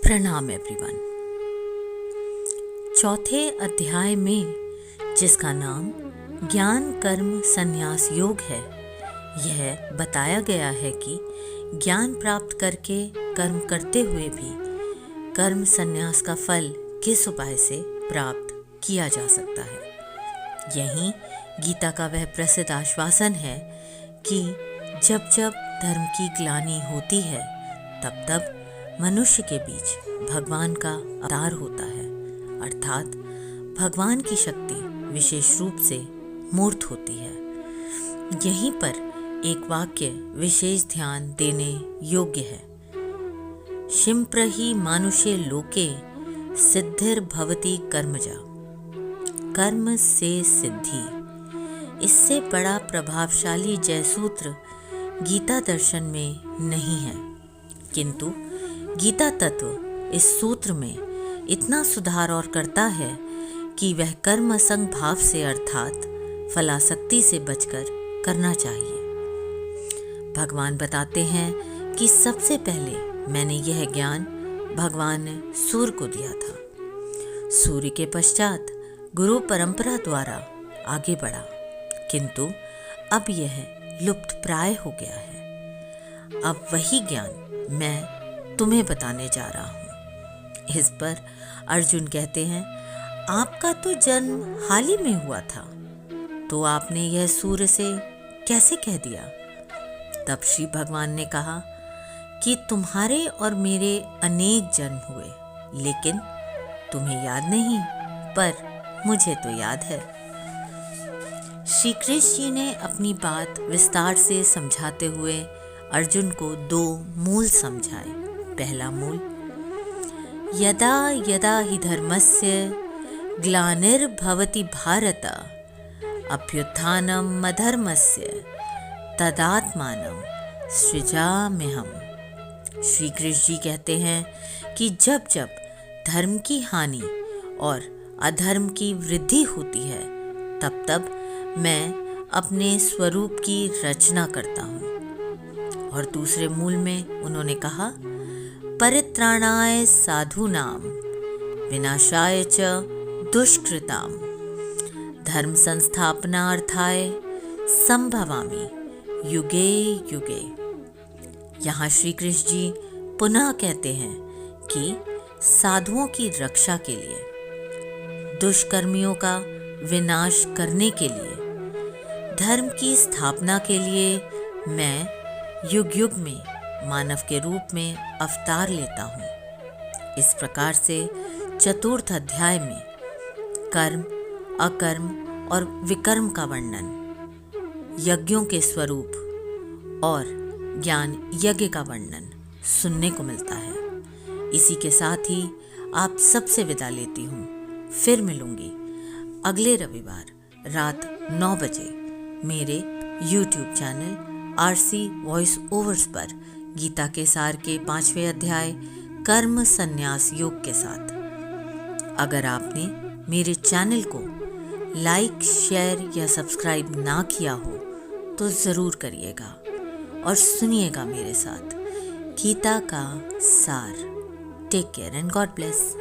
प्रणाम एवरीवन। चौथे अध्याय में, जिसका नाम ज्ञान कर्म संन्यास योग है, यह बताया गया है कि ज्ञान प्राप्त करके कर्म करते हुए भी कर्म संन्यास का फल किस उपाय से प्राप्त किया जा सकता है। यही गीता का वह प्रसिद्ध आश्वासन है कि जब जब धर्म की ग्लानि होती है तब तब मनुष्य के बीच भगवान का अवतार होता है, अर्थात भगवान की शक्ति विशेष रूप से मूर्त होती है। यहीं पर एक वाक्य विशेष ध्यान देने योग्य है। शिम्प्रहि मानुषे लोके सिद्धिर्भवति कर्मजा। कर्म से सिद्धि, इससे बड़ा प्रभावशाली जय सूत्र गीता दर्शन में नहीं है, किंतु गीता तत्व इस सूत्र में इतना सुधार और करता है कि वह कर्म असंग भाव से अर्थात फलासक्ति से बचकर करना चाहिए। भगवान बताते हैं कि सबसे पहले मैंने यह ज्ञान भगवान सूर्य को दिया था। सूर्य के पश्चात गुरु परंपरा द्वारा आगे बढ़ा, किंतु अब यह लुप्त प्राय हो गया है। अब वही ज्ञान मैं तुम्हें बताने जा रहा हूँ। इस पर अर्जुन कहते हैं, आपका तो जन्म हाल ही में हुआ था, तो आपने यह सूर्य से कैसे कह दिया? तब श्री भगवान ने कहा कि तुम्हारे और मेरे अनेक जन्म हुए, लेकिन तुम्हें याद नहीं, पर मुझे तो याद है। श्री कृष्ण जी ने अपनी बात विस्तार से समझाते हुए अर्जुन को दो मूल समझाए। पहला मूल, यदा यदा हि धर्मस्य ग्लानिर्भवति भारत अभ्युत्थानम् अधर्मस्य तदात्मानं सृजाम्यहम्। श्री कृष्ण जी कहते हैं कि जब जब धर्म की हानि और अधर्म की वृद्धि होती है, तब तब मैं अपने स्वरूप की रचना करता हूँ। और दूसरे मूल में उन्होंने कहा, परित्राणाय साधूनां विनाशाय च दुष्कृतां धर्म संस्थापनार्थाय संभवामि युगे युगे। यहाँ श्री कृष्ण जी पुनः कहते हैं कि साधुओं की रक्षा के लिए, दुष्कर्मियों का विनाश करने के लिए, धर्म की स्थापना के लिए मैं युग युग में मानव के रूप में अवतार लेता हूँ। इस प्रकार से चतुर्थ अध्याय में कर्म, अकर्म और विकर्म का वर्णन, यज्ञों के स्वरूप और ज्ञान यज्ञ का वर्णन सुनने को मिलता है। इसी के साथ ही आप सबसे विदा लेती हूँ। फिर मिलूंगी अगले रविवार रात 9 बजे मेरे YouTube channel RC voice overs पर गीता के सार के 5वें अध्याय कर्म संन्यास योग के साथ। अगर आपने मेरे चैनल को लाइक, शेयर या सब्सक्राइब ना किया हो तो ज़रूर करिएगा और सुनिएगा मेरे साथ गीता का सार। Take care and God bless.